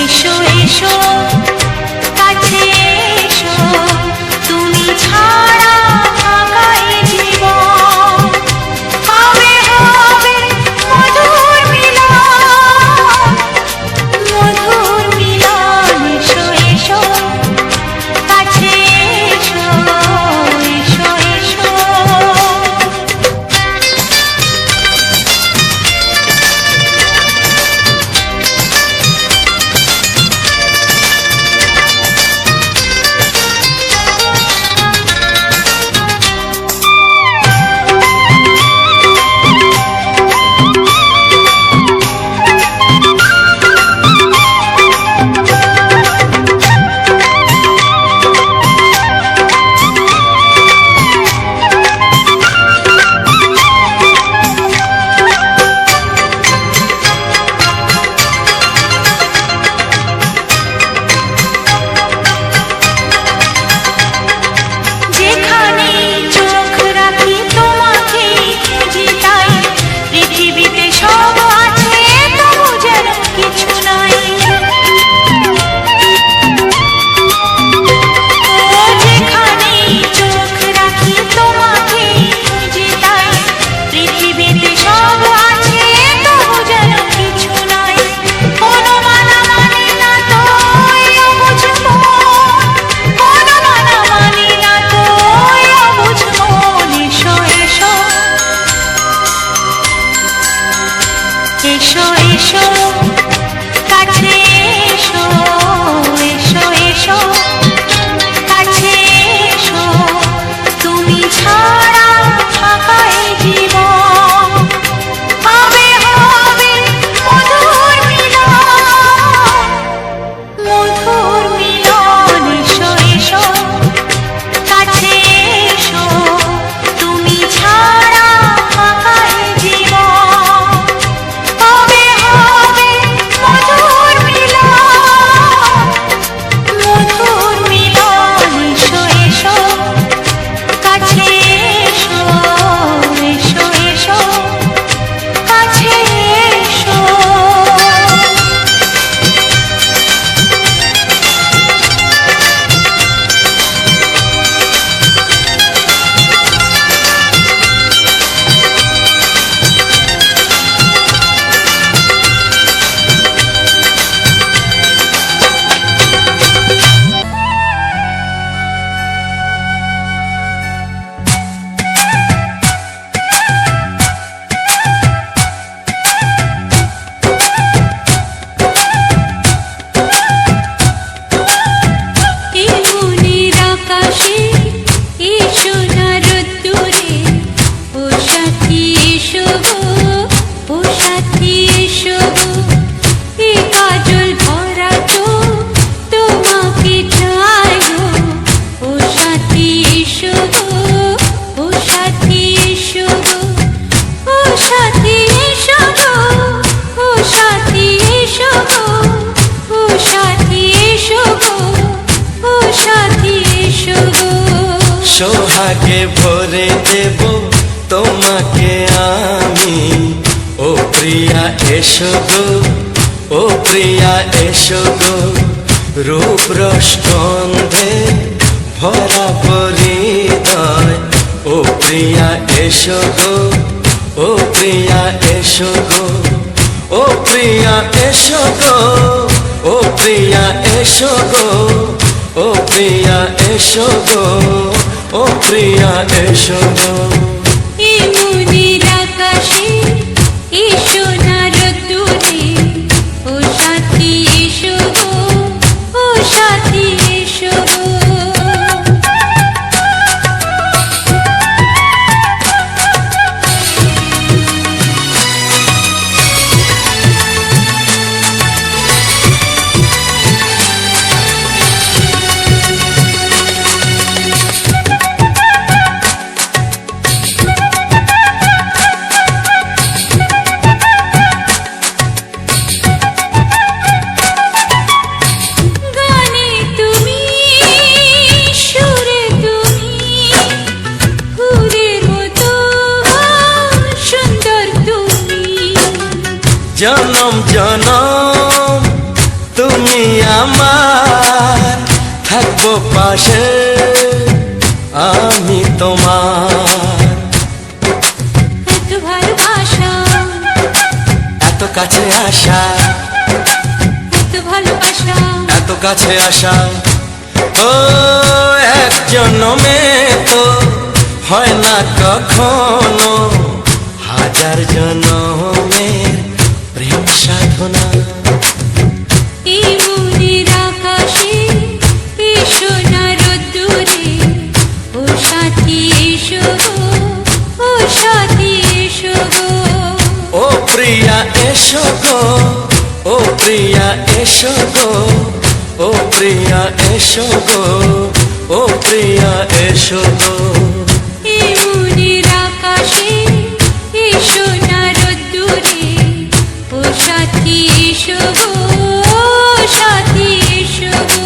এসো এসো কাছে এসো, তুমি ছাড়া ফাঁকা এ জীবন। হবে হবে মধুর মিলন, মধুর মিলন। এসো এসো কাছে এসো, এসো এসো। এসো এসো কাছে এসো, এসো এসো কাছে এসো, তুমি ছাড়া ফাঁকা এ জীবন। হবে হবে মধুর মিলন, মধুর মিলন। এসো এসো কাছে এসো, তুমি ছাড়া ফাঁকা এ জীবন। হবে হবে মধুর মিলন, মধুর মিলন। এসো এসো কাছে এসো, এসো এসো কাছে এসো। সোহাগে ভরে দেব তোমাকে আমি, ও প্রিয়া এসো গো, ও প্রিয়া এসো গো। রূপ রস গন্ধে ভরা পরিদয়, ও প্রিয়া এসো গো, ও প্রিয়া এসো গো, ও প্রিয়া এসো গো, ও প্রিয়া এসো গো, ও প্রিয়া এসো গো, ও প্রিয়া এসো গো। এই মনের আকাশে এসো না রোদ্দুরে, ও সাথী এসো গো, ও সাথী এসো গো। জনম জনম তুমি তুমি আমার, থাকবো পাশে আমি তোমার। এত ভালোবাসা, এত কাছে আসা, এত ভালোবাসা, এত কাছে আসা, ও এক জন্মে তো হয় না কখনো, হাজার জন্মের প্রেম সাধনা। এই মনের আকাশে এই সোনার রোদ্দুরে, ও সাথী এসো গো, ও সাথী এসো গো। ও প্রিয়া এসো গো, ও প্রিয়া এসো গো, ও প্রিয়া এসো গো, ও প্রিয়া এসো গো। এই মনের আকাশে এই সোনার রোদ্দুরে, ও সাথী এসো গো, ও সাথী এসো গো।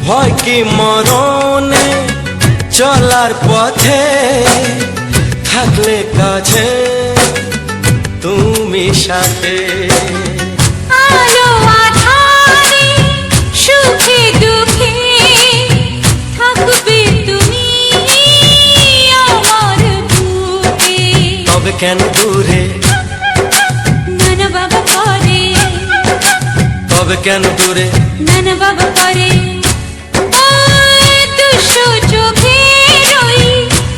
ভয় কি মরণে চলার পথে, থাকলে কাছে তুমি সাথে। আলো আঁধারে সুখে দুঃখে থাকবে তুমি আমার বুকে। তবে কেন দূরে, নানা বাবা করে, তবে কেন দূরে, নানা বাবা করে। ওই দুষ্টু চোখের ওই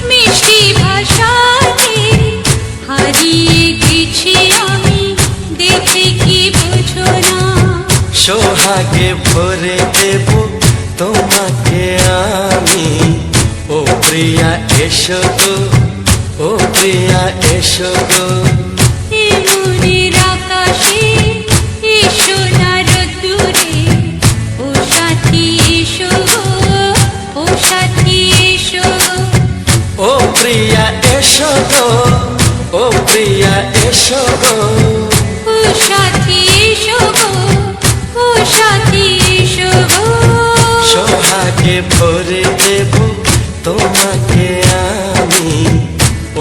মিষ্টি ভাষাতে হারিয়ে গেছি আমি, দেখে কি বোঝো না। সোহাগে ভরে দেব তোমাকে আমি, ও প্রিয়া এসো গো, ও প্রিয়া এসো গো। এই মনের আকাশে এই সোনার রোদ্দুরে, ও সাথী এসো গো, ও সাথী এসো গো। ও প্রিয়া এসো গো, ও প্রিয়া এসো গো। ও সাথী এসো গো, ও সাথী এসো গো। সোহাগে ভরে দেব তোমাকে আমি,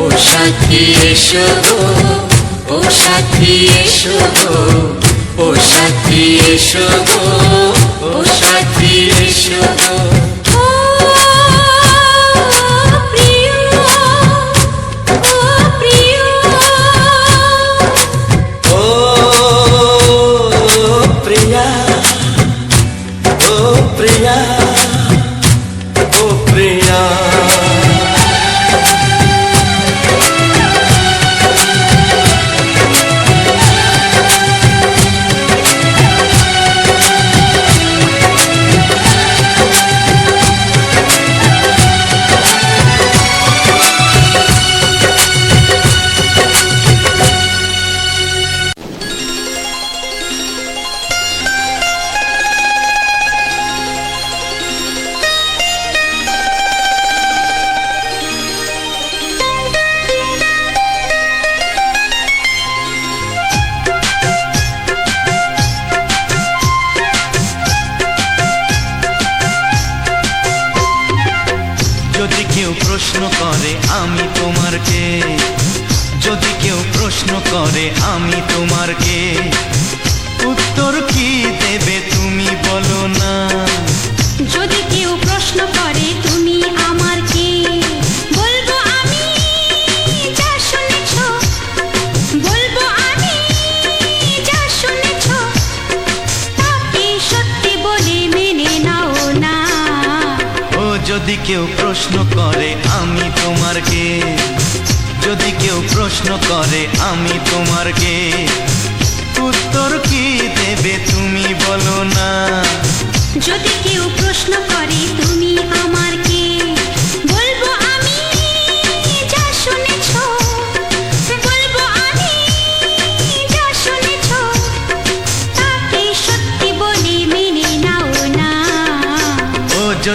ও সাথী এসো গো, ও সাথী এসো গো, ও সাথী এসো গো, ও সাথী এসো গো। ও প্রিয়, ও প্রিয়, ও প্রিয়া, ও প্রিয়া, ও প্রিয়া। যদি কেউ প্রশ্ন করে আমি তোমার কে, যদি কেউ প্রশ্ন করে আমি তোমার কে, উত্তর কি দেবে তুমি বলো না। যদি কেউ প্রশ্ন করে তুমি আমার কে, বলবো আমি যা শুনেছ, বলবো আমি যা শুনেছ, তাকে সত্যি বলে মেনে নাও না। ও যদি কেউ প্রশ্ন করে আমি তোমার কে, যদি কেউ প্রশ্ন করে আমি তোমার কে, উত্তর কি দেবে তুমি বলো না। যদি কেউ প্রশ্ন করে তুমি আমার কে, বলবো আমি যা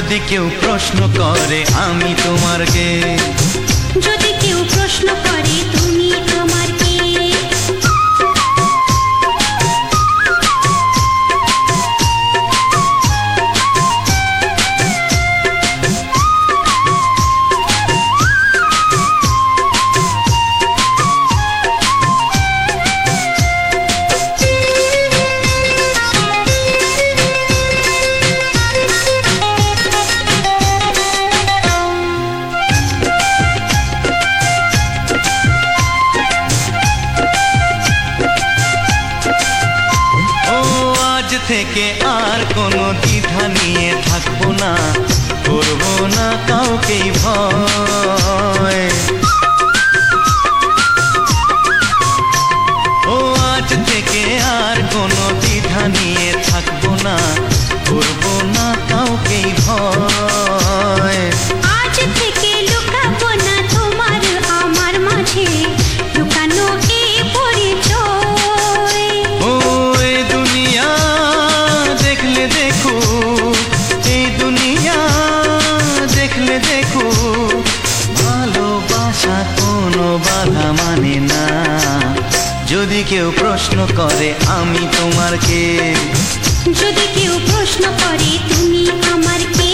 যদি কেউ প্রশ্ন করে আমি তোমার কে, যদি কেউ প্রশ্ন করে তুমি আমার কে। থেকে আর কোনো দ্বিধা নিয়ে থাকবো না, করবো না কাউকেই ভয়। ও আজ থেকে আর কোনো দ্বিধা নিয়ে থাকবো না, করবো না কাউকেই ভয়। আজ থেকে লুকাবো না তোমার আমার মাঝে লুকানো এ পরিচয়। ও এই দুনিয়া দেখলে দেখো, এই দুনিয়া দেখলে দেখো, ভালোবাসা কোনো বাধা মানে না। যদি কেউ প্রশ্ন করে আমি তোমার কে, যদি কেউ প্রশ্ন করে তুমি আমার কে।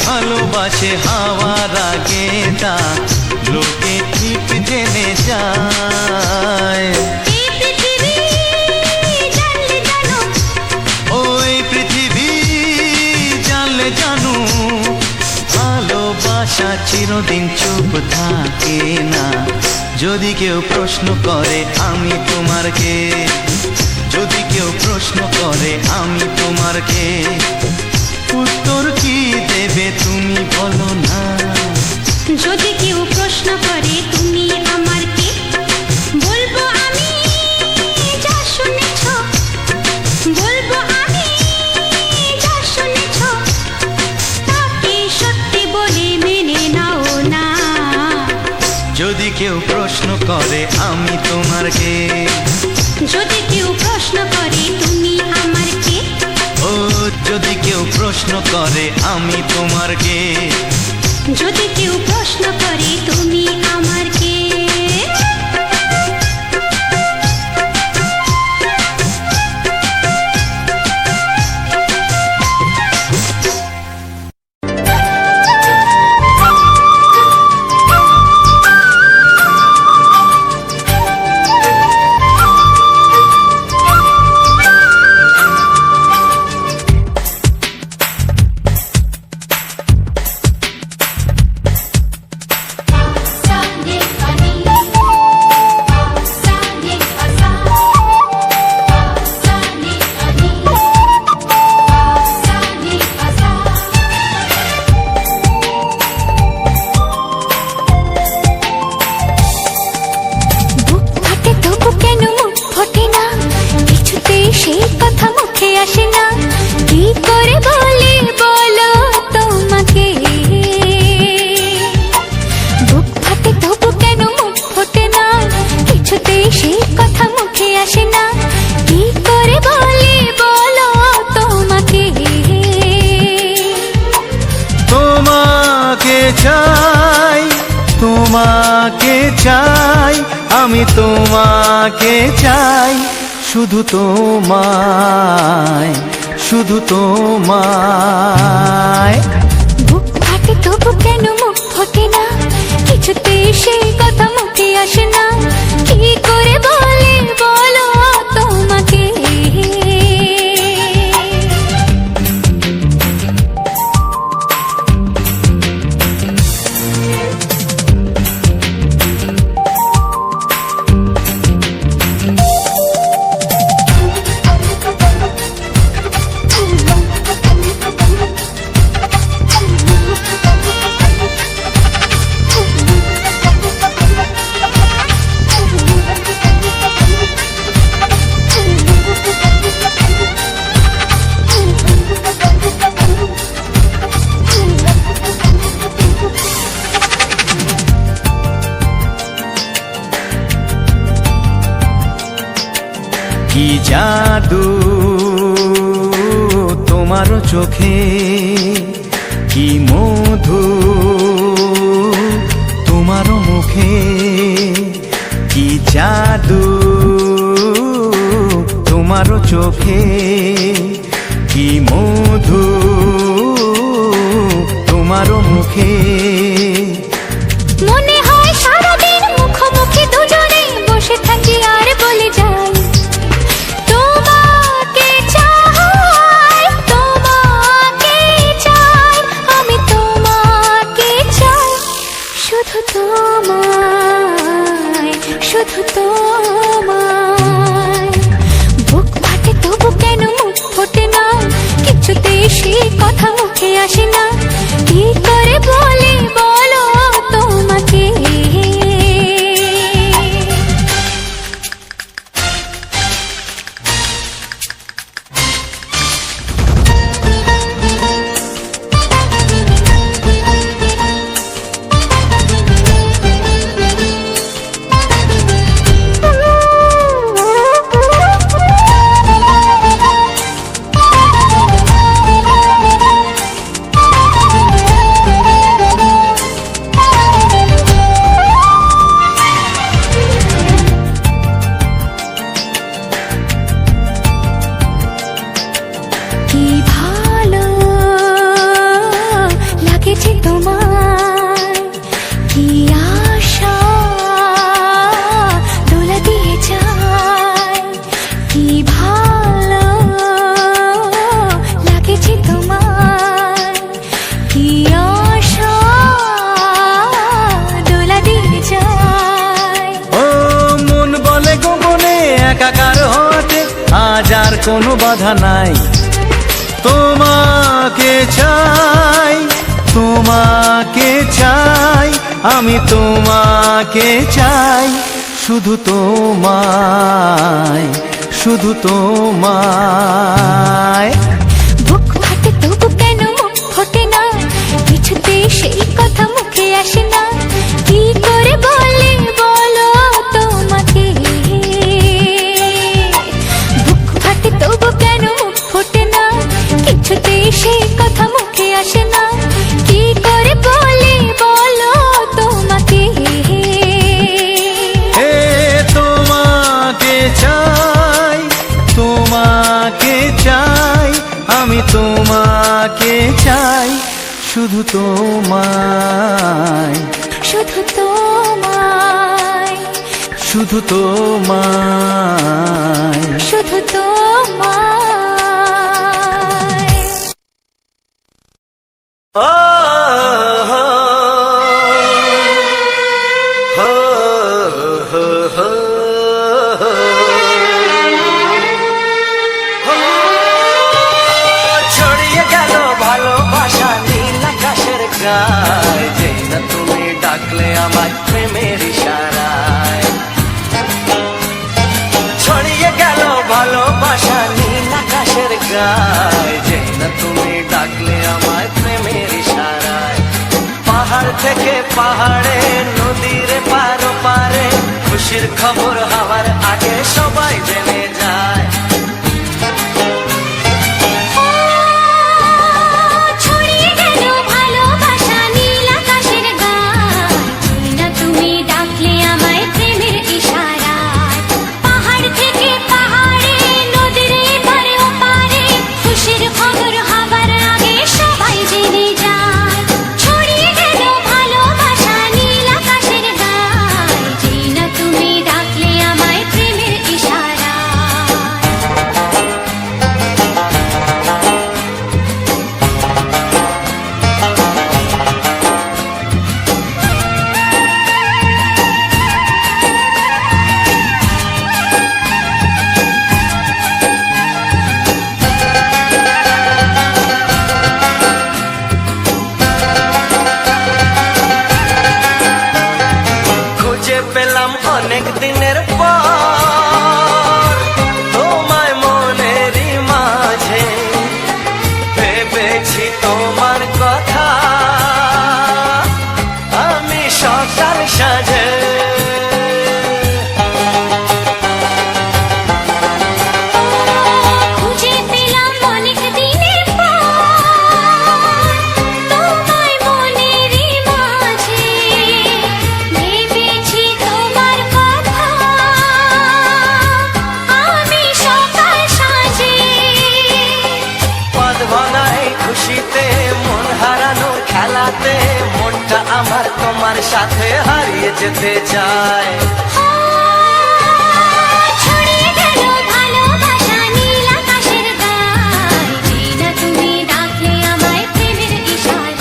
ভালোবাসে হাওয়ার আগে তা লোকে ঠিক জেনে যায়। ওই পৃথিবী জানলে জানো, ভালোবাসা চিরদিন চুপ থাকে না। যদি কেউ প্রশ্ন করে আমি তোমার কে, যদি কেউ প্রশ্ন করে আমি তোমার কে, উত্তর কি দেবে তুমি বলো না। যদি কেউ প্রশ্ন করে তুমি আমার কে, বলবো আমি যা শুনেছ, বলবো আমি যা শুনেছ, তাকে সত্যি বলে মেনে নাও না। যদি কেউ প্রশ্ন করে আমি তোমার কে, যদি কেউ প্রশ্ন করে তুমি আমার কে। ও যদি কেউ প্রশ্ন করে আমি তোমার কে, যদি কেউ প্রশ্ন করে তুমি আমার কে। চাই, তোমাকে চাই, আমি তোমাকে চাই, শুধু তোমায়, শুধু তোমায়। বুক ফাটে তবু কেন মুখ ফোটে না, কিছুতে সেই কথা মুখে আসে না, কি করে বলে বলো তোমাকে। জাদু তোমারও চোখে, কি মধু তোমারও মুখে, কি জাদু তোমারও চোখে, কি মধু তোমারও মুখে। মনে হয় সারাদিন মুখোমুখি দুজনে বসে থাকি আর বলে যাই তোমাকে চাই, তোমাকে চাই, আমি তোমাকে চাই, শুধু তোমায়, শুধু তোমায়। বুক ফাটে তবু কেন মুখ ফোটে না, কিছুতেই সেই কথা মুখে আসে না, কি করে বলে বলো তোমাকে। কি ভালো লাগেছে তোমার, কি আশা দোলা দিয়ে যায়, কি ভালো লাগেছে তোমার, কি আশা দোলা দিয়ে যায়। ও মন বলে গোপনে একাকার হতে আজ আর কোনো বাধা নাই, তোমাকে চাই, তোমাকে চাই, আমি তোমাকে চাই, শুধু তোমায়, শুধু তোমায়। বুক ফাটে তবু কেন মুখ ফোটে না, কিছুতেই সেই কথা মুখে আসে না, কি করে বলে বলো তোমাকে। বুক ফাটে তবু কেন মুখ ফোটে না, কিছুতেই সেই কথা মুখে আসে না, কি করে বলে বলো তোমাকে। হে তোমাকে চাই, তোমাকে চাই, আমি তোমাকে চাই, শুধু তোমায়, শুধু তোমায়, শুধু তোমায়। শুধু তোমায়। ও হো হো হো হো ছড়িয়ে গেল ভালোবাসা নীল আকাশের গায়ে, যেই না তুমি ডাকলে আমার প্রেমের ইশারায়। ছড়িয়ে গেল ভালোবাসা নীল আকাশের গায়ে, যেই না তুমি ডাকলে আমার প্রেমের ইশারায়। পাহাড় থেকে পাহাড়ে, নদীর পারো পারে, খুশির খবর হওয়ার আগে সবাই জেনে যায়। ছড়িয়ে গেল ভালোবাসা নীল আকাশের গায়ে, যেই না তুমি ডাকলে আমায় প্রেমের ইশারায়। পাহাড় থেকে পাহাড়ে, নদীর এপারে ওপারে, খুশির খবর হবার আগে সবাই জেনে যায়। ছড়িয়ে গেল ভালোবাসা নীল আকাশের গায়ে, যেই না তুমি ডাকলে আমায় প্রেমের ইশারায়। খুশিতে মন হারানোর খেলাতে মনটা আমার তোমার সাথে হারিয়ে যেতে চায়। ছড়িয়ে গেল ভালোবাসা নীল আকাশের গায়, যেটা তুমি ডাকলে আমায় প্রেমের ইশারায়।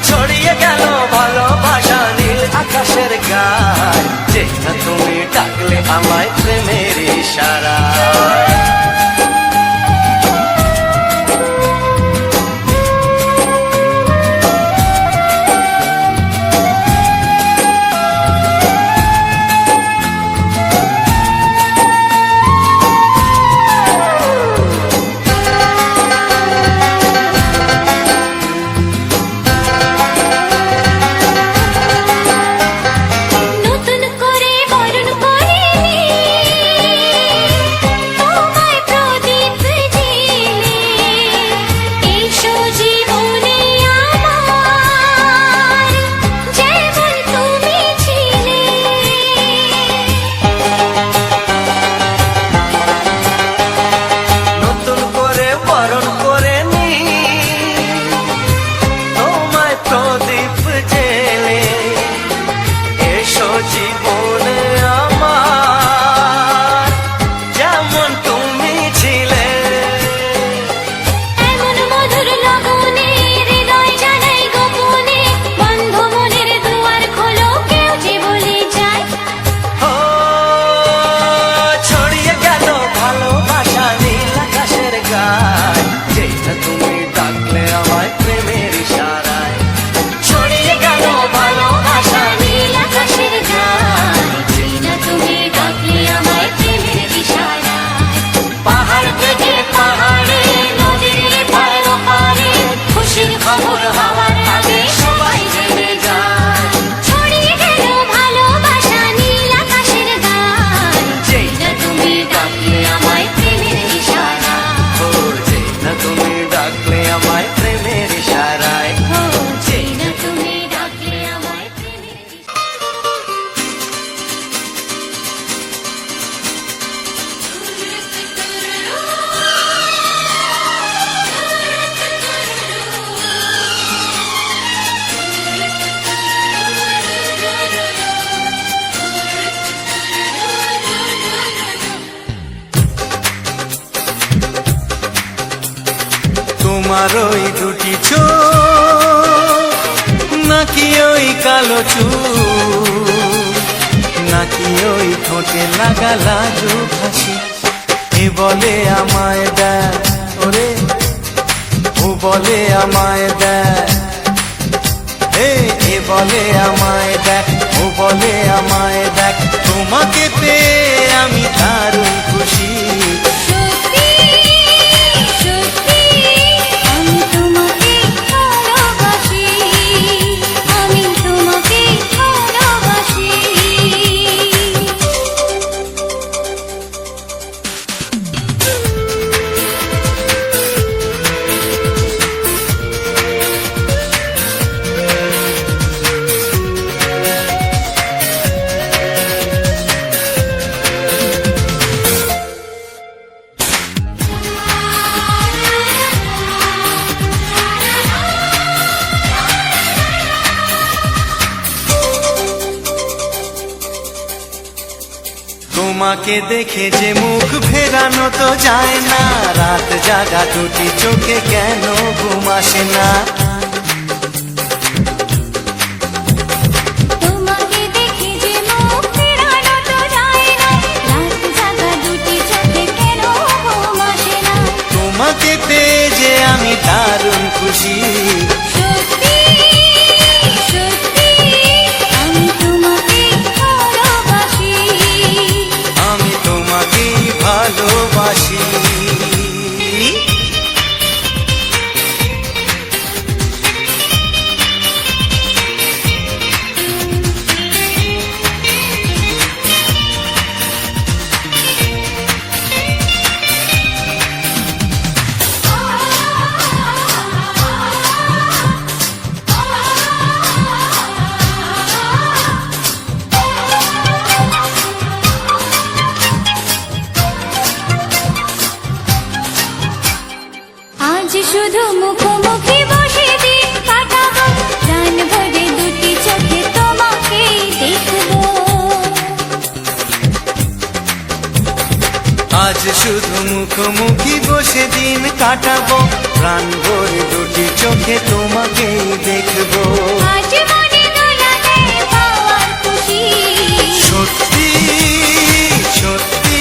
ছড়িয়ে গেল ভালোবাসা নীল আকাশের গায়, যেটা তুমি ডাকলে আমায় প্রেমের ইশারায়। নতুন করে বরণ করে তোমায় প্রদীপ জেলে, এসো জীবনে আমার যেমন তুমি ছিলে। নতুন করে বরণ করে নি তোমায় প্রদীপ জেলে, এসো জীবনে আমার যেমন তুমি ছিলে। এমন মধুর লগনে হৃদয় জানাই গোপনে, বন্ধ মনের দুয়ার খোলো কেউ যে বলে যায়। ও ছড়িয়ে গেল ভালোবাসা নীল আকাশের গায়, যেটা তুমি ডাকলে আমায় প্রেমের ইশারায়। ছড়িয়ে গেল ভালোবাসা নীল আকাশের গায়, যেটা তুমি ডাকলে আমায় প্রেমের ইশারায়। পাহাড় থেকে পাহাড়ে নদীর পার পারে খুশির খবর হওয়ার আগে সবাই জেনে যায়। ছড়িয়ে গেল ভালোবাসা নীল আকাশের গায়, যেটা তুমি ডাকলে আমায় প্রেমের ইশারায়। ও যেটা তুমি ডাকলে আমায় প্রেমের ইশারায়। ও যেটা তুমি ডাকলে আমায় প্রেমের ইশারায়। তোমার ওই দুটি চোখ, নাকি ওই কালো চুল, নাকি ওই ঠোঁটে লাগা লাজুক হাসি, এ বলে আমায় দেয় ওরে, ও বলে আমায় দেয়, এ বলে আমায় দেখ, ও বলে আমায় দেখ, তোমাকে পেয়ে আমি দারুণ খুশি। সত্যি সত্যি আমি তোমাকে ভালোবাসি, আমি তোমাকে ভালোবাসি। তোমাকে দেখে যে মুখ ফেরানো তো যায় না, রাত জাগা দুটি চোখে কেন ঘুম আসে না। তোমাকে দেখে যে মুখ ফেরানো তো যায় না, রাত জাগা দুটি চোখে কেন ঘুম আসে না। তোমাকে পেয়ে যে আমি দারুণ খুশি। সত্যি সত্যি আমি তোমাকে ভালোবাসি, আমি তোমাকেই ভালোবাসি। শুধু মুখোমুখি বসে দিন কাটাবো, প্রাণ ভরে দুটি চোখে তোমাকেই দেখবো। আজ মনে দোলা দেয় পাওয়ার খুশি, সত্যি সত্যি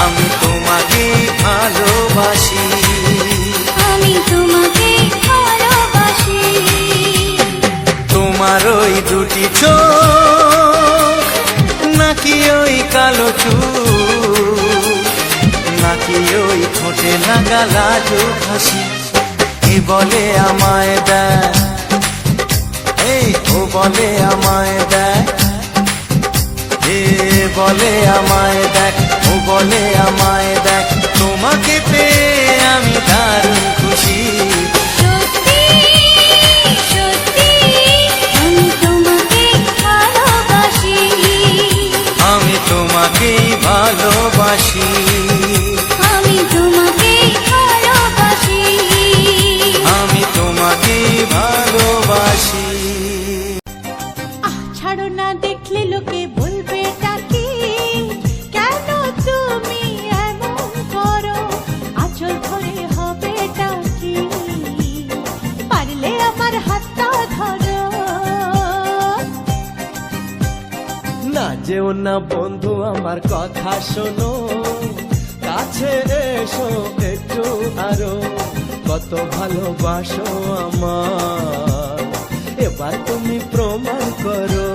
আমি তোমাকে ভালোবাসি, আমি তোমাকে ভালোবাসি। তোমার ওই দুটি চোখ নাকি ওই কালো চুল, নাকি ওই ঠোঁটে লাগা লাজুক হাসি, এ বলে আমায় দেয়, এই ও বলে আমায় দেয়, এ বলে আমায় দেখ, ও বলে আমায় দেখ, তোমাকে পেয়ে আমি দারুণ খুশি। সত্যি সত্যি আমি তোমাকে ভালোবাসি, আমি তোমাকেই ভালোবাসি, আমি তোমাকে ভালোবাসি। আমি তোমাকেই ভালোবাসি। ছাড়ো না, দেখলে লোকে বলবে টাকি, কেন তুমি এমন করো, আঁচল ধরে হবে টাকি, পারলে আমার হাতটা ধরো। না যেও না বন্ধু আমার কথা শোনো, কাছে এসো একটু আরো, কত ভালোবাসো আমার, এবার তুমি প্রমাণ করো।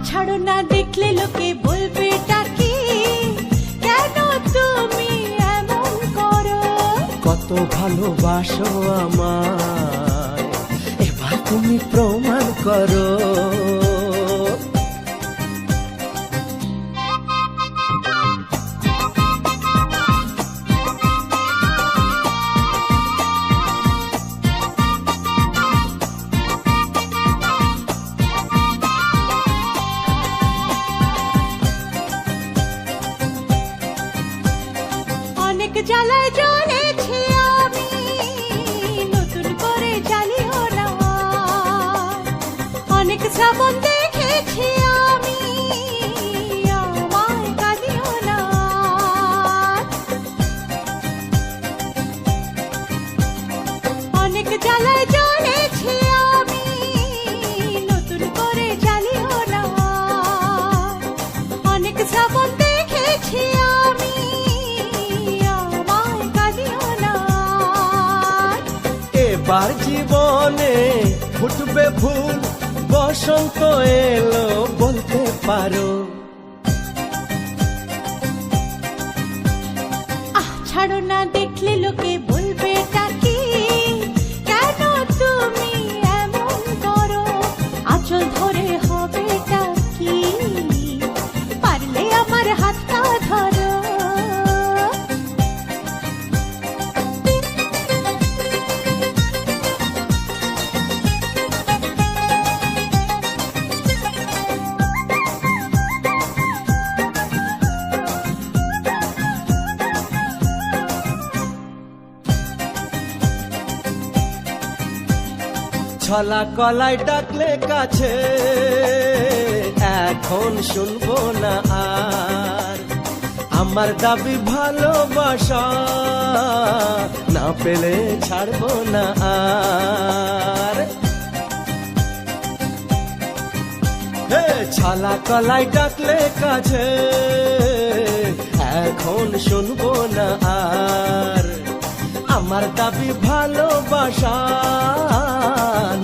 ছাড়ো না, দেখলে লোকে বলবে টাকি, কেন তুমি এমন করো, কত ভালোবাসো আমার, এবার তুমি প্রমাণ করো। অনেক জ্বালায় জ্বলেছি আমি, নতুন করে জ্বালিও না, অনেক শ্রাবণ দেখেছি আমি, আমায় কাঁদিও না। অনেক জ্বালায় জ্বলেছি আমি, নতুন করে জ্বালিও না, অনেক শ্রাবণ দেখেছি আমি, আমায় কাঁদিও না। এবার জীবনে ফুটবে ফুল, বসন্ত এলো বলতে পারো। ছাড়ো না, দেখলে লোকে বলবে টাকি, কেন তুমি এমন করো, আঁচল ধরে হবে টাকি, পারলে আমার হাতটা ধরো। ছলা কলায় ডাকলে কাছে, এখন শুনবো না আর, আমার দাবি ভালোবাসা, না পেলে ছাড়বো না আর। হে ছলা কলায় ডাকলে কাছে, এখন শুনবো না আর, আমার দাবি ভালোবাসা,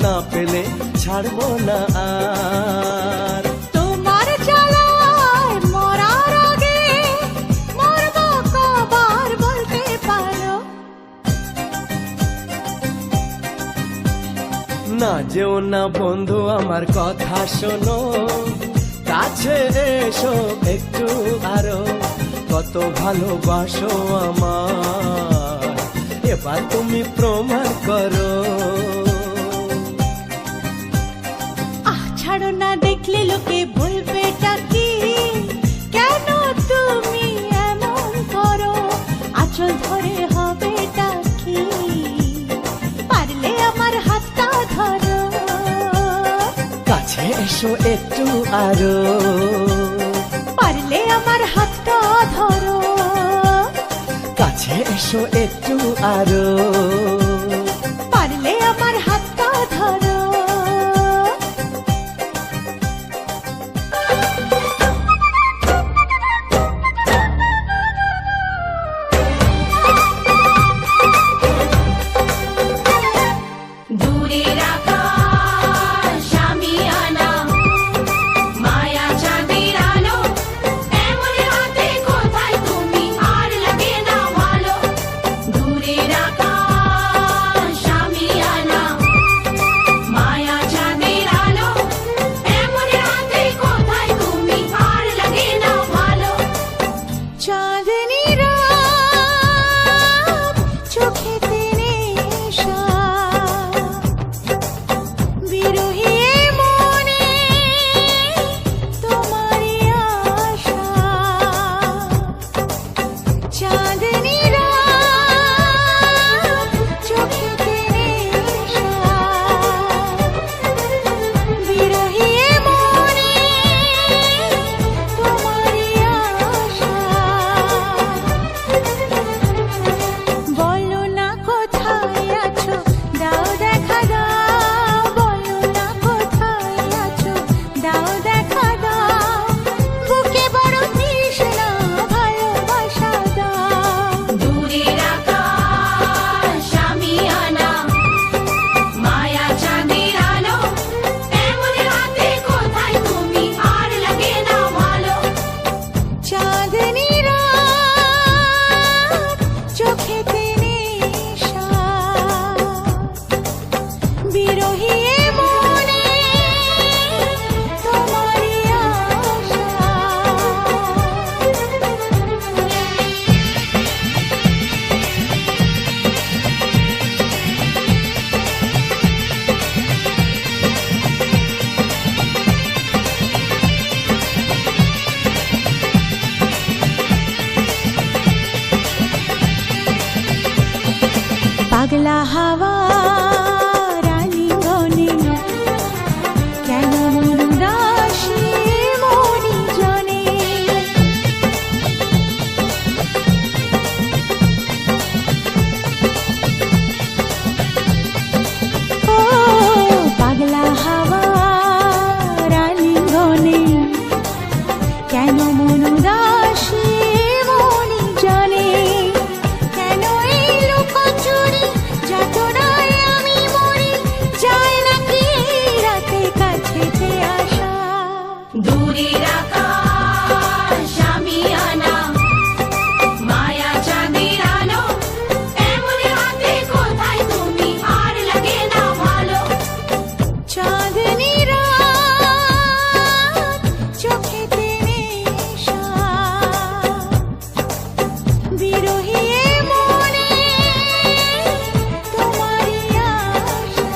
না পেলে ছাড়বো না আর। তোমার জ্বালায় মরার আগে মরবো কবার বলতে পারো, না যেও না বন্ধু আমার কথা শোনো, কাছে এসো একটু আরো, কত ভালোবাসো আমার, এবার তুমি প্রমাণ করো। ছাড়ো না, দেখলে লোকে বলবে টাকি, কেন তুমি এমন করো, আঁচল ধরে হবে টাকি, পারলে আমার হাতটা ধরো। কাছে এসো একটু আরো, পারলে পারলে আমার হাতটা ধরো, কাছে এসো একটু আরো, পারলে আমার হাতটা ধরো। দূরের আকাশ আমি আনা, মায়া চাঁদের আলো, এমন রাতে কোথায় তুমি, আর লাগে না ভালো। দূরের আকাশ আমি আনা, মায়া চাঁদের আলো, এমন রাতে কোথায় তুমি, আর লাগে না ভালো। চাঁদনি রাত চোখেতে নেশা, বিরহী মনে তোমারই আশা। চাঁদনি রাত চোখেতে নেশা, বিরহী মনে তোমারই আশা। বলো না কোথায় আছো, দাও দেখা দাও, বলো না কোথায় আছো, দাও দেখা দাও, বুকে বড় তৃষ্ণা ভালোবাসা দাও। দূরের আকাশ আমি আনা, মায়া চাঁদের আলো, এমন রাতে কোথায় তুমি, আর লাগে না ভালো। চাঁদনি রাত চোখেতে নেশা, বিরহী মনে তোমারই আশা। পাগলা হাওয়া রানী গনে, কেন মন উদাসী মনি জনে। ও পাগলা হাওয়া রানী গনে, কেন মন উদাসী মনি জনে। কেন এই লুকোচুরি যাতনায় আমি মরি, যায় নাকি এই রাতে কাছেতে আসা। দূরের আকাশ আমি আনা, মায়া চাঁদের আলো, এমন রাতে কোথায় তুমি, আর লাগে না ভালো। চাঁদনি রাত চোখেতে নেশা, বিরহী মনে তোমারই আশা।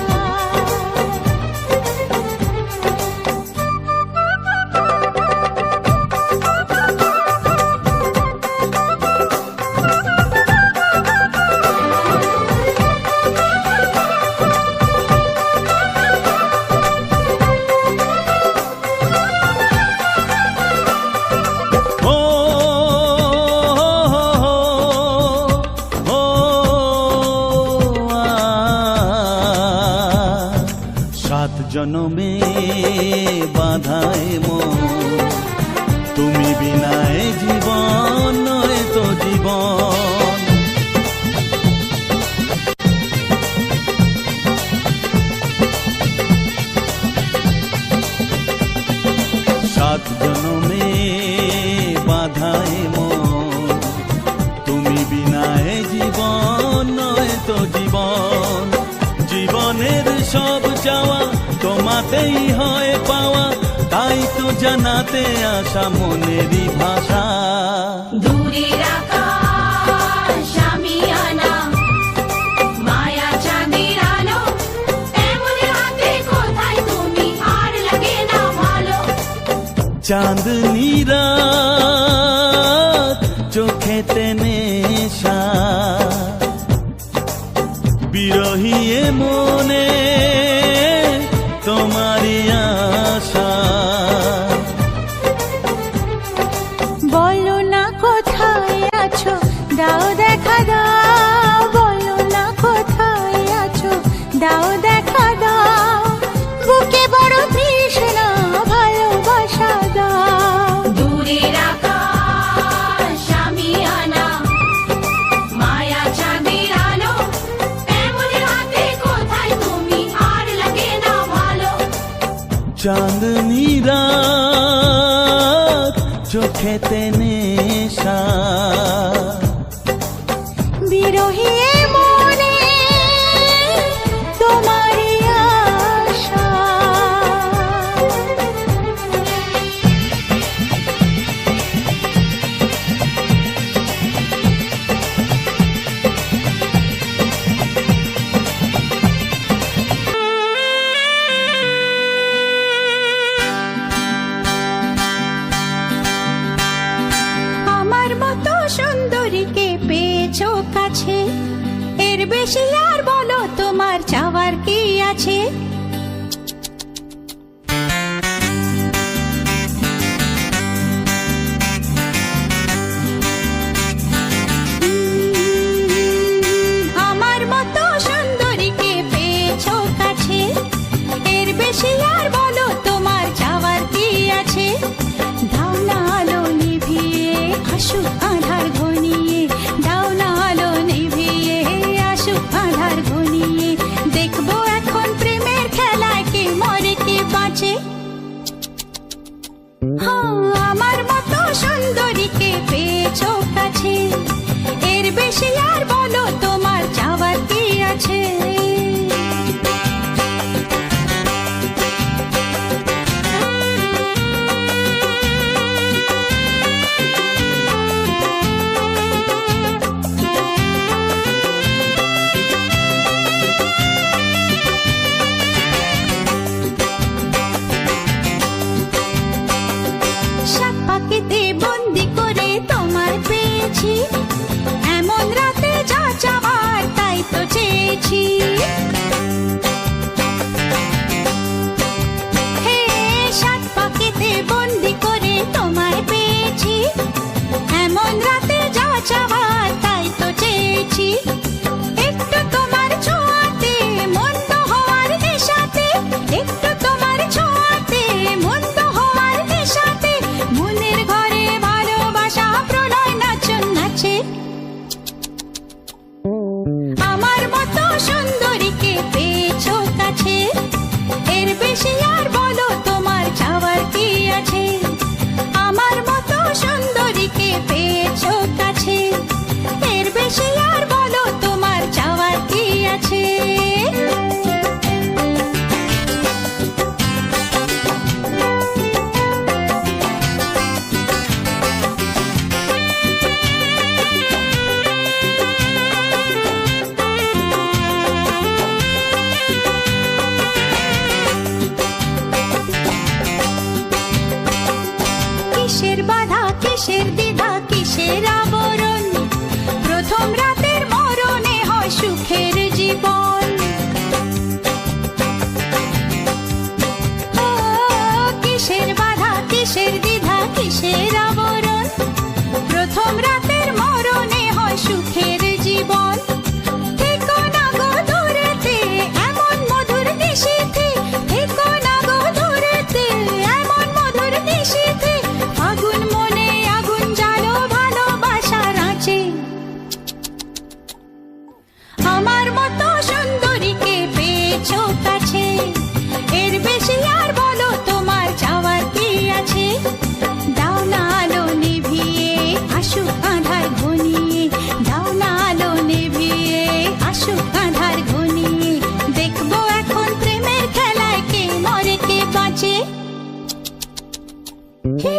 ও ও সাত জনমে বাধায় মন, তুমি বিনায় জীবন নয় তো জীবন। সাত জনমে বাধায় মন, তুমি বিনায় জীবন নয় তো জীবন। জীবনের সব চাওয়া তোমাতেই হয় পাওয়া, তাই তো জানাতে আসা মনেরই ভাষা। দূরের আকাশ আমি আনা, মায়া চাঁদের আলো, এমন রাতে কোথায় তুমি, আর লাগে না ভালো। চাঁদনি রাত চোখেতে নেশা, বিরহী মনে তোমারই আশা। চাঁদনি রাত চোখেতে নেশা বিরহী মনে তোমারই আশা আমার মতো সুন্দরীকে পেয়েছো কাছে এর বেশি আর বলো তোমার চাওয়ার কি আছে আমার মতো সুন্দরীকে পেয়েছো কাছে এর বেশি আর বলো তোমার চাওয়ার কি আছে দাও না আলো নিভিয়ে আসুক আধার ঘনিয়ে দাও না আলো নিভিয়ে আসুক আধার ঘনিয়ে দেখবো এখন প্রেমের খেলায় কে মরে কে বাঁচে হ্যাঁ, আমার মতো সুন্দরীকে পেয়েছো কাছে এর বেশি আর বলো তোমার চাওয়ার কি আছে সাত পাখিতে বন্দি করে তোমার পেয়েছি এমন রাতে যা চাওয়ার তাই তো চেয়েছি হে সাত পাখিতে বন্দি করে তোমায় পেয়েছি এমন রাতে যা চাওয়ার তাই তো চেয়েছি একটু তোমার ছোঁয়াতে মন্দ হওয়ার নেশাতে একটু তোমার ছোঁয়াতে মন্দ হওয়ার নেশাতে মনের ঘরে ভালোবাসা প্রলয় নাচন নাচে আমার মতো সুন্দরীকে পেয়েছো কাছে এর বেশি আর বলো তোমার চাওয়ার কি আছে আমার মতো সুন্দরীকে পেয়েছো কাছে এর বেশি আর বলো তোমার চাওয়ার কি আছে কিসের বাধা কিসের দ্বিধা কিসের আবরণ প্রথম রাতের মরণে হয় সুখের জীবন ও, কিসের বাধা কিসের দ্বিধা কিসের আবরণ প্রথম রাতের মরণে হয় সুখের জীবন থেকো না গো দূরেতে এমন মধুর নিশীথে থেকো না গো দূরেতে এমন মধুর নিশীথে আগুন মনে আগুন জ্বালো ভালোবাসার আঁচে আমার মতো সুন্দরীকে পেয়েছো কাছে এর বেশি আর বলো তোমার চাওয়ার কি আছে দাও না আলো নিভিয়ে আসুক আধার ঘনিয়ে দাও না আলো নিভিয়ে আসুক আধার ঘনিয়ে দেখবো এখন প্রেমের খেলায় কে মরে কে বাঁচে হে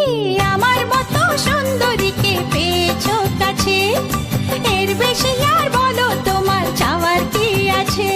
আমার মতো সুন্দরীকে পেয়েছো কাছে এর বেশি আর বলো তোমার চাওয়ার কি আছে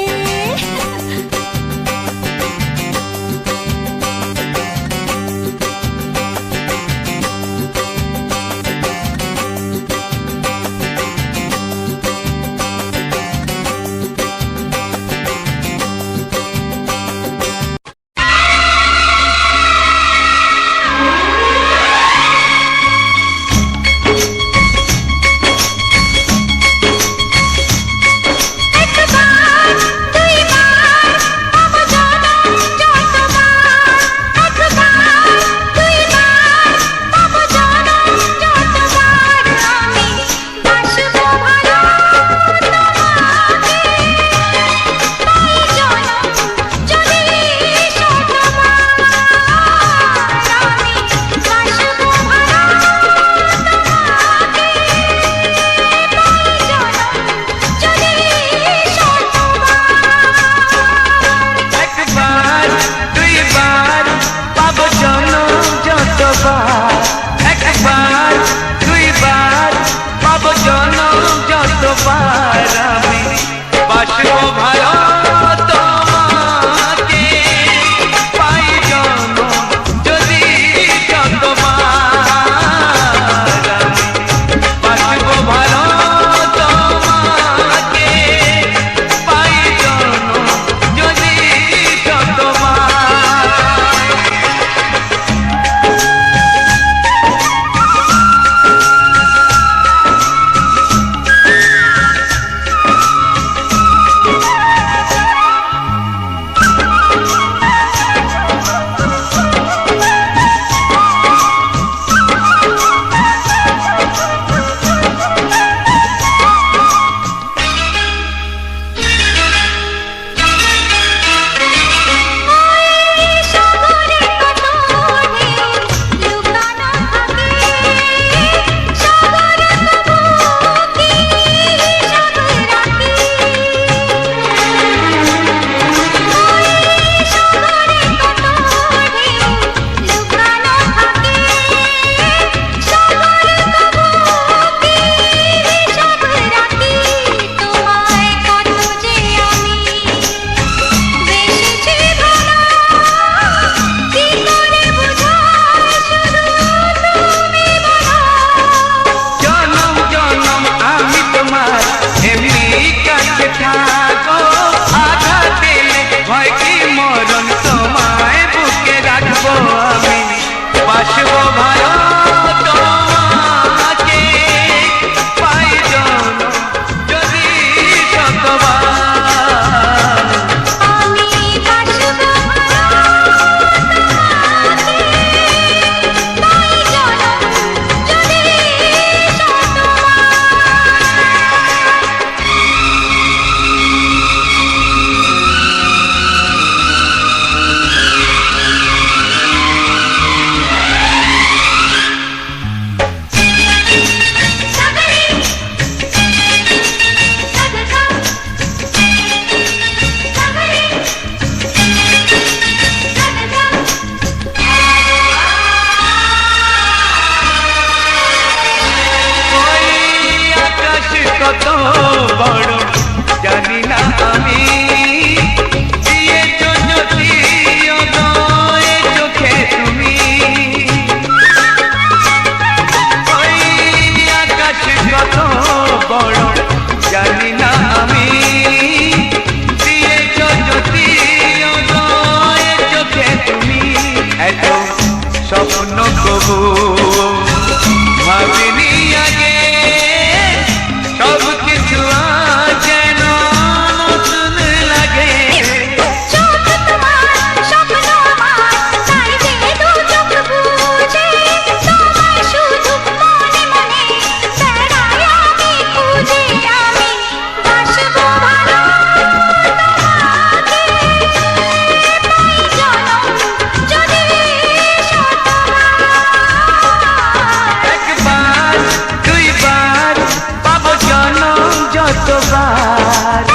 যতবার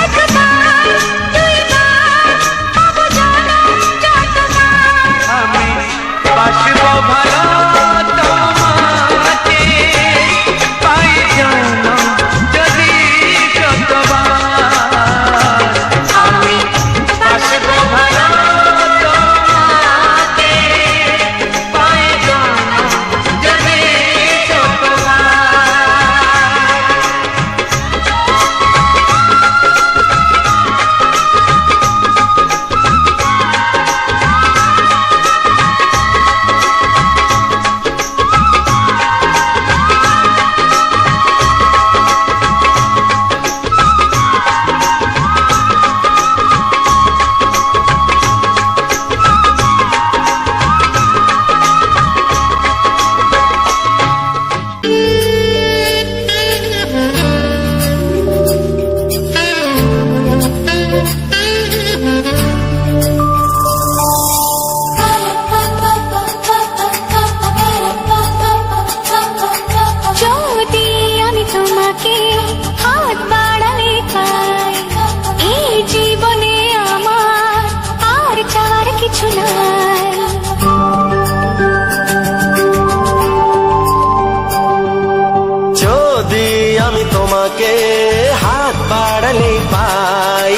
আমি বাসবো ভালো তোমাকে পাই যেন যদি যতবার আমি বাসবো ভালো তোমাকে পাই যেন যদি যতবার যদি আমি তোমাকে হাত বাড়ালে পাই, এই জীবনে আমার আর চাওয়ার কিছু নাই। যদি আমি তোমাকে হাত বাড়ালে পাই,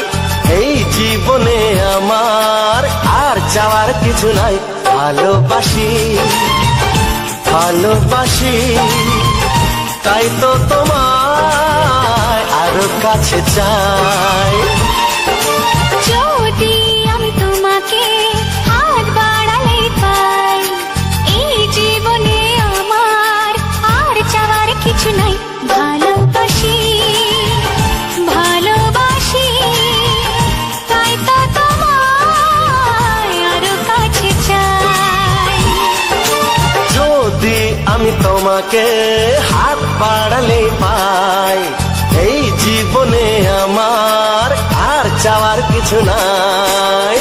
এই জীবনে আমার আর চাওয়ার কিছু নাই। ভালোবাসি ভালোবাসি তাই তো তোমায় আরো কাছে চাই। যদি আমি তোমাকে হাত বাড়ালে পাই, এই জীবনে আমার আর চাওয়ার কিছু নাই। ভালোবাসি ভালোবাসি তাই তো তোমায় আরো কাছে চাই। যদি আমি তোমাকে হাত বাড়ালে পাই, এই জীবনে আমার আর চাওয়ার কিছু নাই।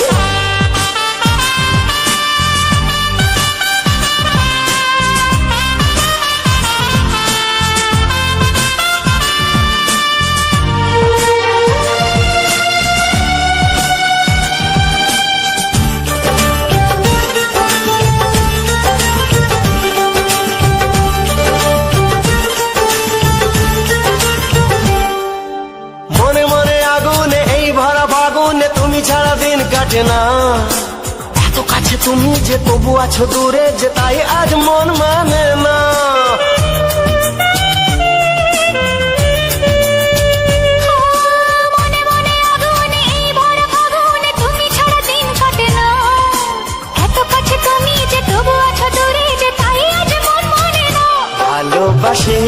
মনে মনে আগুনে এই ভরা ফাগুনে তুমি ছাড়া দিন কাটে না। এত কাছে তুমি যে তবু আছো দূরে, যে তাই আজ মন মানে না। মনে মনে আগুনে এই ভরা ফাগুনে তুমি ছাড়া দিন কাটে না। এত কাছে তুমি যে তবু আছো দূরে, যে তাই আজ মন মানে না। ভালোবাসি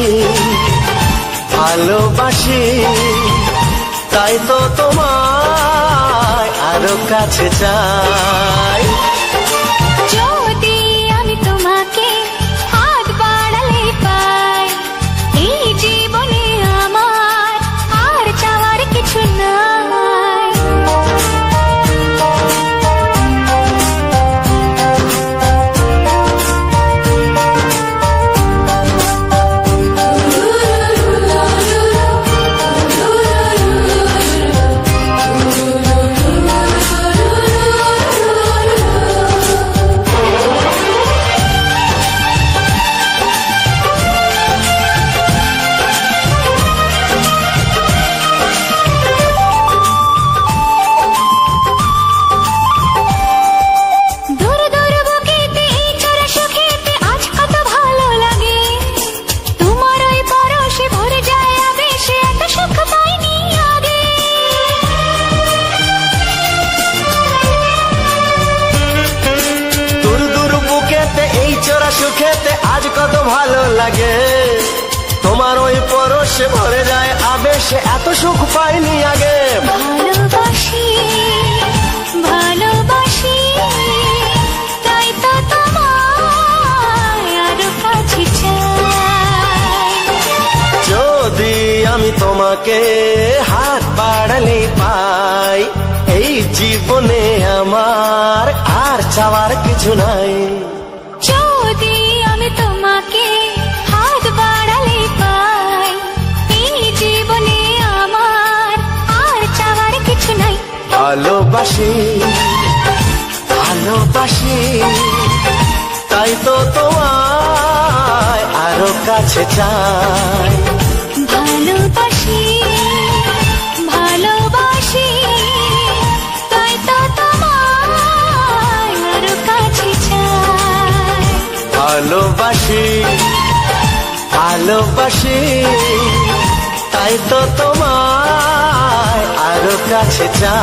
ভালোবাসি তাই তো তোমায় আরো কাছে চাই। যদি আমি তোমাকে হাত বাড়ালে পাই, এই জীবনে আমার আর চাওয়ার কিছু নাই। দূর দূর বুকেতে এই চোরা সুখেতে আজ কত ভালো লাগে। তোমার ওই পরশে ভরে যায় আবেশে, এত সুখ পাইনি আগে। দূর দূর বুকেতে এই চোরা সুখেতে আজ কত ভালো লাগে। তোমার ওই পরশে ভরে যায় আবেশে, এত সুখ পাইনি আগে। ভালোবাসি ভালোবাসি তাই তো তোমায় আরো কাছে চাই। যদি আমি তোমাকে হাত বাড়ালে পাই, এই জীবনে আমার আর চাওয়ার কিছু নাই। যদি আমি তোমাকে হাত বাড়ালে পাই, এই জীবনে আমার ভালোবাসি ভালোবাসি, তাই তো তোমায় আরো কাছে চাই। ভালোবাসি ভালোবাসি, তাই তো তোমায় আরো কাছে চাই। ভালোবাসি ভালোবাসি, তাই তো তোমায় আরো কাছে চাই।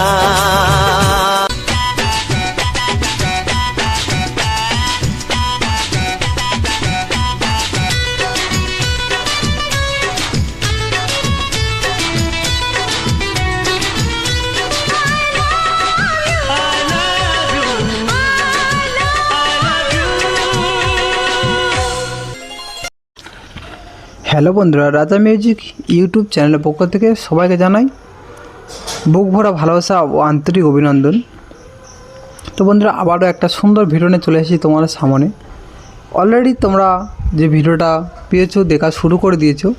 হ্যালো বন্ধুরা, রাজা মিউজিক ইউটিউব চ্যানেলের পক্ষ থেকে সবাইকে জানাই বুক ভরা ভালোবাসা ও আন্তরিক অভিনন্দন। তো বন্ধুরা, আবারও একটা সুন্দর ভিডিও নিয়ে চলে এসেছি তোমাদের সামনে। অলরেডি তোমরা যে ভিডিওটা পেয়েছো, দেখা শুরু করে দিয়েছো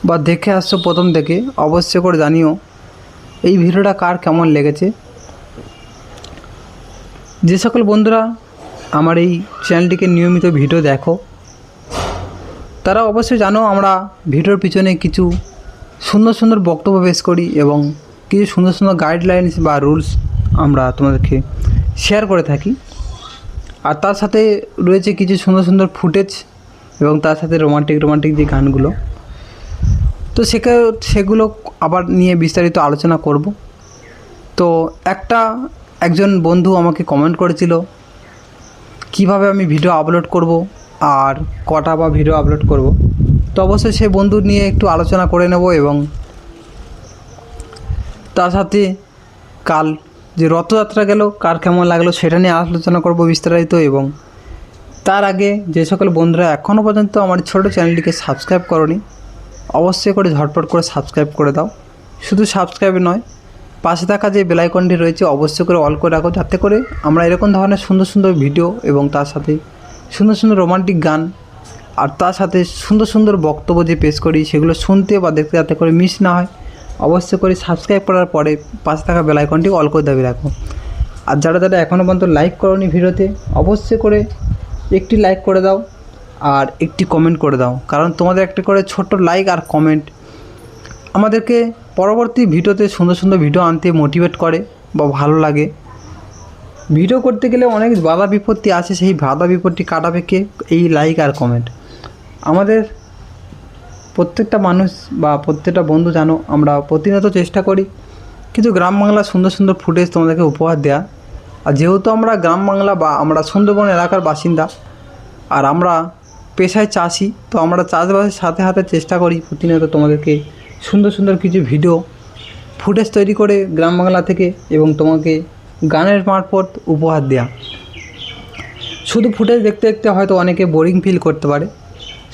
বা দেখে আসছো প্রথম থেকে, অবশ্যই করে জানিও এই ভিডিওটা কার কেমন লেগেছে। যে সকল বন্ধুরা আমার এই চ্যানেলটিকে নিয়মিত ভিডিও দেখো, তারা অবশ্যই জানো আমরা ভিডিওর পিছনে কিছু সুন্দর সুন্দর বক্তব্য পেশ করি এবং কিছু সুন্দর সুন্দর গাইডলাইন্স বা রুলস আমরা তোমাদেরকে শেয়ার করে থাকি। আর তার সাথে রয়েছে কিছু সুন্দর সুন্দর ফুটেজ এবং তার সাথে রোমান্টিক যে গানগুলো, তো সেগুলো আবার নিয়ে বিস্তারিত আলোচনা করব। তো একজন বন্ধু আমাকে কমেন্ট করেছিল কিভাবে আমি ভিডিও আপলোড করব আর কটা বা ভিডিও আপলোড করব। তো অবশ্যই সেই বন্ধু নিয়ে একটু আলোচনা করে নেব এবং তার সাথে কাল যে রথযাত্রা গেল কার কেমন লাগলো সেটা নিয়ে আলোচনা করব বিস্তারিত। এবং তার আগে যে সকল বন্ধুরা এখনও পর্যন্ত আমার ছোট চ্যানেলটিকে সাবস্ক্রাইব করোনি, অবশ্যই করে ঝটপট করে সাবস্ক্রাইব করে দাও। শুধু সাবস্ক্রাইব নয়, পাশে থাকা যে বেল আইকনটি রয়েছে অবশ্যই করে অল করে রাখো, যাতে করে আমরা এরকম ধরনের সুন্দর সুন্দর ভিডিও এবং তার সাথে সুন্দর সুন্দর রোমান্টিক গান আর তার সাথে সুন্দর সুন্দর বক্তব্য যে পেশ করি সেগুলো শুনতে বা দেখতে যাতে করে মিস না হয়, অবশ্যই করে সাবস্ক্রাইব করার পরে পাশে থাকা বেল আইকনটি অল করে দাবি রাখো। আর যারা এখনও পর্যন্ত লাইক করোনি ভিডিওতে, অবশ্যই করে একটি লাইক করে দাও আর একটি কমেন্ট করে দাও, কারণ তোমাদের একটি করে ছোট্ট লাইক আর কমেন্ট আমাদেরকে পরবর্তী ভিডিওতে সুন্দর সুন্দর ভিডিও আনতে মোটিভেট করে বা ভালো লাগে। ভিডিও করতে গেলে অনেক বাধা বিপত্তি আছে, সেই বাধা বিপত্তি কাটাবে কে? এই লাইক আর কমেন্ট। আমাদের প্রত্যেকটা মানুষ বা প্রত্যেকটা বন্ধু জানো আমরা প্রতিনিয়ত চেষ্টা করি কিছু গ্রাম বাংলার সুন্দর সুন্দর ফুটেজ তোমাদেরকে উপহার দেওয়া। আর যেহেতু আমরা গ্রাম বাংলা বা আমরা সুন্দরবন এলাকার বাসিন্দা আর আমরা পেশায় চাষি, তো আমরা চাষবাসের সাথে সাথে চেষ্টা করি প্রতিনিয়ত তোমাদেরকে সুন্দর সুন্দর কিছু ভিডিও ফুটেজ তৈরি করে গ্রাম বাংলা থেকে এবং তোমাকে গানের মারফত উপহার দেয়া। শুধু ফুটেজ দেখতে দেখতে হয়তো অনেকে বোরিং ফিল করতে পারে,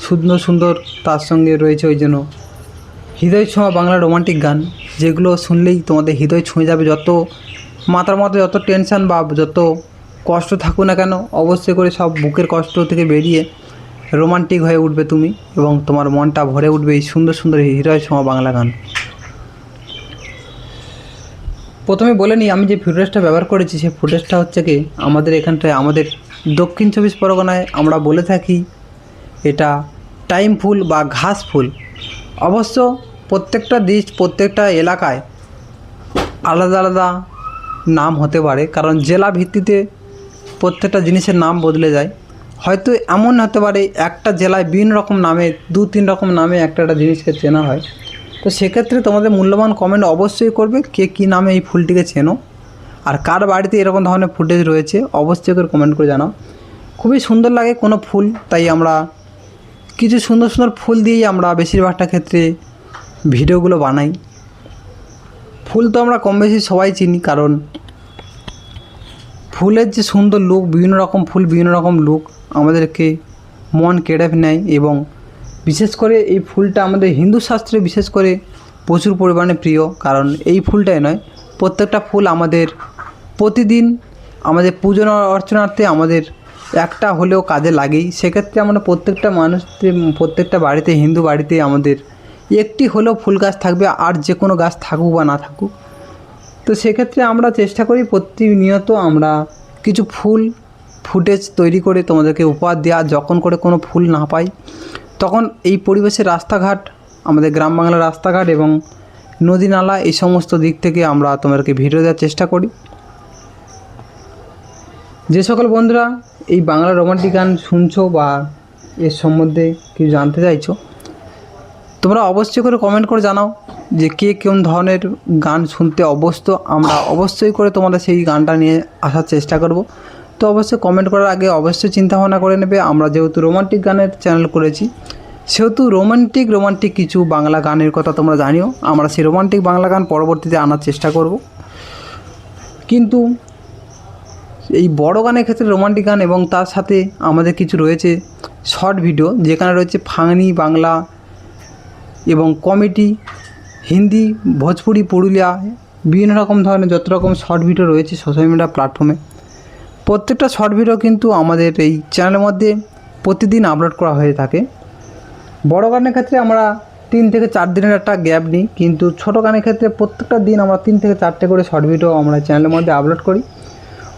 সুন্দর সুন্দর তার সঙ্গে রয়েছে ওই জন্য হৃদয় ছোঁয়া বাংলা রোমান্টিক গান, যেগুলো শুনলেই তোমাদের হৃদয় ছুঁয়ে যাবে। যত মাথার মধ্যে যত টেনশান বা যত কষ্ট থাকুক না কেন, অবশ্যই করে সব বুকের কষ্ট থেকে বেরিয়ে রোমান্টিক হয়ে উঠবে তুমি এবং তোমার মনটা ভরে উঠবে এই সুন্দর সুন্দর হৃদয় ছোঁয়া বাংলা গান। প্রথমে বলে নিই, আমি যে ফুটেজটা ব্যবহার করেছি সেই ফুটেজটা হচ্ছে কি আমাদের এখানটায় আমাদের দক্ষিণ 24 পরগনায় আমরা বলে থাকি এটা টাইম ফুল বা ঘাস ফুল। অবশ্য প্রত্যেকটা দেশ প্রত্যেকটা এলাকায় আলাদা আলাদা নাম হতে পারে, কারণ জেলা ভিত্তিতে প্রত্যেকটা জিনিসের নাম বদলে যায়। হয়তো এমন হতে পারে একটা জেলায় বিভিন্ন রকম নামে 2-3 রকম নামে একটা জিনিসকে চেনা হয়। তো সেক্ষেত্রে তোমাদের মূল্যবান কমেন্ট অবশ্যই করবে কে কী নামে এই ফুলটিকে চেনো আর কার বাড়িতে এরকম ধরনের ফুটেজ রয়েছে, অবশ্যই করে কমেন্ট করে জানাও। খুবই সুন্দর লাগে কোনো ফুল, তাই আমরা কিছু সুন্দর সুন্দর ফুল দিয়েই আমরা বেশিরভাগটা ক্ষেত্রে ভিডিওগুলো বানাই। ফুল তো আমরা কম বেশি সবাই চিনি, কারণ ফুলের যে সুন্দর লুক, বিভিন্ন রকম ফুল বিভিন্ন রকম লুক আমাদেরকে মন কেড়ে নেয়। এবং বিশেষ করে এই ফুলটা আমাদের হিন্দু শাস্ত্রে বিশেষ করে প্রচুর পরিমাণে প্রিয়, কারণ এই ফুলটাই নয় প্রত্যেকটা ফুল আমাদের প্রতিদিন আমাদের পূজা অর্চনার্থে আমাদের একটা হলেও কাজে লাগেই। সেক্ষেত্রে আমরা প্রত্যেকটা মানুষদের প্রত্যেকটা বাড়িতে হিন্দু বাড়িতে আমাদের একটি হলেও ফুল গাছ থাকবে, আর যে কোনো গাছ থাকুক বা না থাকুক তো সেক্ষেত্রে আমরা চেষ্টা করি প্রতিনিয়ত আমরা কিছু ফুটেজ তৈরি করে তোমাদেরকে উপহার দেওয়া। যখন করে কোনো ফুল না পাই তখন এই পরিবেশের রাস্তাঘাট, আমাদের গ্রাম বাংলার রাস্তাঘাট এবং নদী নালা এই সমস্ত দিক থেকে আমরা তোমাদেরকে ভিডিও দেওয়ার চেষ্টা করি। যে সকল বন্ধুরা এই বাংলা রোমান্টিক গান শুনছো বা এর সম্বন্ধে কিছু জানতে চাইছো, তোমরা অবশ্যই করে কমেন্ট করে জানাও যে কে কোন ধরনের গান শুনতে অভ্যস্ত। আমরা অবশ্যই করে তোমাদের সেই গানটা নিয়ে আসার চেষ্টা করব। তো অবশ্যই কমেন্ট করার আগে অবশ্যই চিন্তা ভাবনা করে নেবে। আমরা যেহেতু রোমান্টিক গানের চ্যানেল করেছি সেহেতু রোমান্টিক কিছু বাংলা গানের কথা তোমরা জানিও। আমরা সেই রোমান্টিক বাংলা গান পরবর্তীতে আনার চেষ্টা করব। কিন্তু এই বড় গানের ক্ষেত্রে রোমান্টিক গান এবং তার সাথে আমাদের কিছু রয়েছে শর্ট ভিডিও, যেখানে রয়েছে ফানি বাংলা এবং কমেডি, হিন্দি, ভোজপুরি, পুরুলিয়া, বিভিন্ন রকম ধরনের যত রকম শর্ট ভিডিও রয়েছে সোশ্যাল মিডিয়া প্ল্যাটফর্মে। প্রত্যেকটা শর্ট ভিডিও কিন্তু আমাদের এই চ্যানেলের মধ্যে প্রতিদিন আপলোড করা হয়ে থাকে। বড় গানের ক্ষেত্রে আমরা 3 থেকে 4 দিনের একটা গ্যাপ নিই, কিন্তু ছোটো গানের ক্ষেত্রে প্রত্যেকটা দিন আমরা 3 থেকে 4টে করে শর্ট ভিডিও আমরা চ্যানেলের মধ্যে আপলোড করি।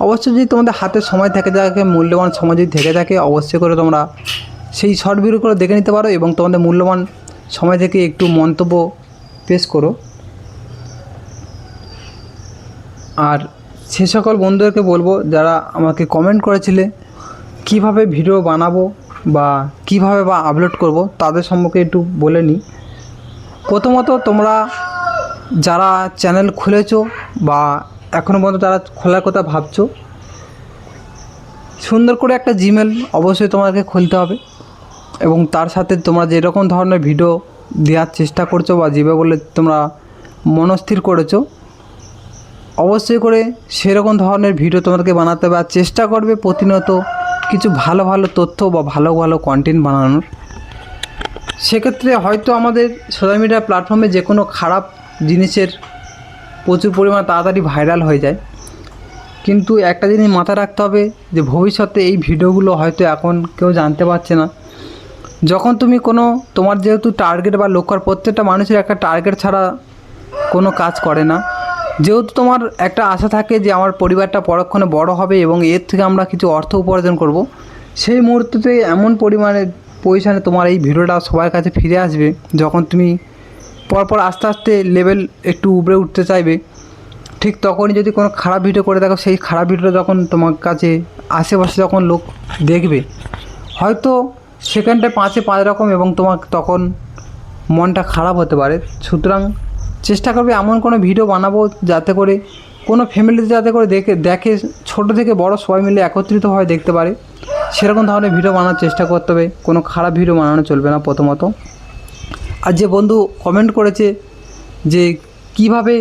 অবশ্যই যদি তোমাদের হাতে সময় থেকে থাকে, মূল্যবান সময় যদি থেকে থাকে, অবশ্যই করে তোমরা সেই শর্ট ভিডিওগুলো দেখে নিতে পারো এবং তোমাদের মূল্যবান সময় থেকে একটু মন্তব্য পেশ করো। আর সে সকল বন্ধুদেরকে বলবো যারা আমাকে কমেন্ট করেছিলে কিভাবে ভিডিও বানাবো বা কিভাবে বা আপলোড করব, তাদের সম্পর্কে একটু বলে নিই। প্রথমত তোমরা যারা চ্যানেল খুলেছো বা এখনও পর্যন্ত যারা খোলার কথা ভাবছো, সুন্দর করে একটা জিমেল অবশ্যই তোমাকে খুলতে হবে এবং তার সাথে তোমরা যেরকম ধরনের ভিডিও দেওয়ার চেষ্টা করছো বা জিবে বলে তোমরা মনস্থির করেছো, অবশ্যই করে সেরকম ধরনের ভিডিও তোমাদেরকে বানাতে হবে। আর চেষ্টা করবে প্রতিনিয়ত কিছু ভালো ভালো তথ্য বা ভালো ভালো কন্টেন্ট বানানোর। সেক্ষেত্রে হয়তো আমাদের সোশ্যাল মিডিয়া প্ল্যাটফর্মে যে কোনো খারাপ জিনিসের প্রচুর পরিমাণ তাড়াতাড়ি ভাইরাল হয়ে যায়, কিন্তু একটা জিনিস মাথায় রাখতে হবে যে ভবিষ্যতে এই ভিডিওগুলো হয়তো এখন কেউ জানতে পারছে না। যখন তুমি তোমার যেহেতু টার্গেট বা লক্ষ্য, প্রত্যেকটা মানুষের একটা টার্গেট ছাড়া কোনো কাজ করে না। যেহেতু তোমার একটা আশা থাকে যে আমার পরিবারটা পরক্ষণে বড় হবে এবং এর থেকে আমরা কিছু অর্থ উপার্জন করব, সেই মুহূর্তে এমন পরিমাণে পজিশানে তোমার এই ভিডিওটা সবার কাছে ফিরে আসবে, যখন তুমি পরপর আস্তে আস্তে লেভেল একটু উপরে উঠতে চাইবে, ঠিক তখনই যদি কোনো খারাপ ভিডিও করে দেখো, সেই খারাপ ভিডিওটা যখন তোমার কাছে আশেপাশে যখন লোক দেখবে, হয়তো সেখানটায় 5-এ 5 রকম এবং তোমার তখন মনটা খারাপ হতে পারে। সুতরাং চেষ্টা করবে এমন কোনো ভিডিও বানাবো যাতে করে কোনো ফ্যামিলিতে যাতে করে দেখে ছোটো থেকে বড় সবাই মিলে একত্রিতভাবে দেখতে পারে, সেরকম ধরনের ভিডিও বানানোর চেষ্টা করতে হবে। কোনো খারাপ ভিডিও বানানো চলবে না প্রথমত। আর যে বন্ধু কমেন্ট করেছে যে কিভাবে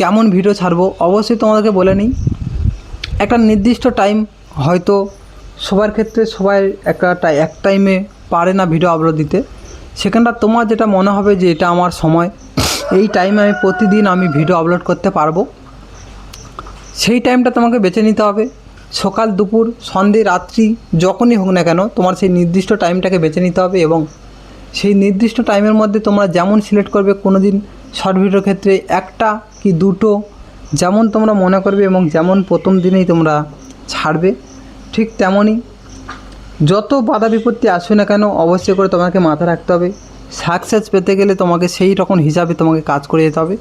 কেমন ভিডিও ছাড়বো, অবশ্যই তোমাদেরকে বলে নিই, একটা নির্দিষ্ট টাইম হয়তো সবার ক্ষেত্রে সবাই এক টাইমে পারে না ভিডিও আপলোড দিতে। সেখানটা তোমার যেটা মনে হবে যে এটা আমার সময়, এই টাইমে আমি প্রতিদিন আমি ভিডিও আপলোড করতে পারবো, সেই টাইমটা তোমাকে বেছে নিতে হবে। সকাল, দুপুর, সন্ধে, রাত্রি যখনই হোক না কেন, তোমার সেই নির্দিষ্ট টাইমটাকে বেছে নিতে হবে এবং সেই নির্দিষ্ট টাইমের মধ্যে তোমরা যেমন সিলেক্ট করবে, কোনো দিন শর্ট ভিডিওর ক্ষেত্রে 1টা কি 2টো যেমন তোমরা মনে করবে এবং যেমন প্রথম দিনেই তোমরা ছাড়বে, ঠিক তেমনই যত বাধা বিপত্তি আসবে না কেন, অবশ্যই করে তোমাকে মাথায় রাখতে হবে সাকসেস পেতে গেলে তোমাকে সেই রকম হিসাবে তোমাকে কাজ করে যেতে হবে।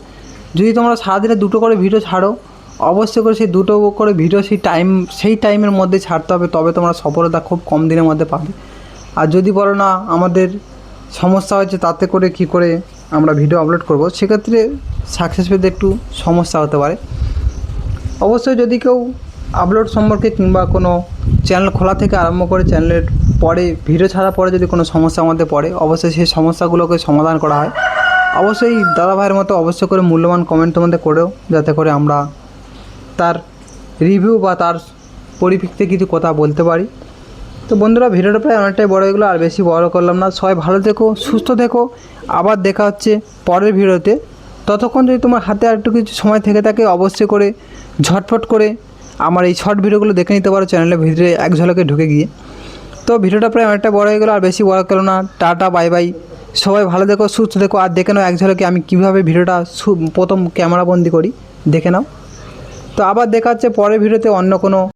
যদি তোমরা সারাদিনে 2টো করে ভিডিও ছাড়ো, অবশ্যই করে সেই 2টো করে ভিডিও সেই টাইমের মধ্যে ছাড়তে হবে, তবে তোমরা সফলতা খুব কম দিনের মধ্যে পাবে। আর যদি বলো না আমাদের সমস্যা হচ্ছে তাতে করে কি করে আমরা ভিডিও আপলোড করব, সেক্ষেত্রে সাকসেস পেতে একটু সমস্যা হতে পারে। অবশ্যই যদি কেউ আপলোড সম্পর্কে কিংবা কোনো চ্যানেল খোলা থেকে আরম্ভ করে চ্যানেলের পরে ভিডিও ছাড়ার পরে যদি কোনো সমস্যার মধ্যে পড়ে, অবশ্যই সেই সমস্যাগুলোকে সমাধান করা হয়। অবশ্যই দাদা ভাইয়ের মতো অবশ্যই করে মূল্যবান কমেন্টের মধ্যে করেও, যাতে করে আমরা তার রিভিউ বা তার পরিপ্রেক্ষিতে কিছু কথা বলতে পারি। তো বন্ধুরা, ভিডিওটা প্রায় অনেকটাই বড় হয়ে গেলো, আর বেশি বড় করলাম না। সবাই ভালো থেকো, সুস্থ থেকো, আবার দেখা হচ্ছে পরের ভিডিওতে। ততক্ষণ যদি তোমার হাতে আর একটু কিছু সময় থেকে থাকে, অবশ্যই করে ঝটফট করে আমার এই শর্ট ভিডিওগুলো দেখে নিতে পারো চ্যানেলের ভিতরে এক ঝলকে ঢুকে গিয়ে। তো ভিডিওটা প্রায় অনেকটা বড় হয়ে গেলো, আর বেশি বড় করলো না। টাটা, বাই বাই, সবাই ভালো থেকো, সুস্থ থেকো। আর দেখে নাও এক ঝলকে আমি কীভাবে ভিডিওটা প্রথম ক্যামেরা বন্দি করি। দেখে নাও। তো আবার দেখা হচ্ছে পরের ভিডিওতে অন্য কোনো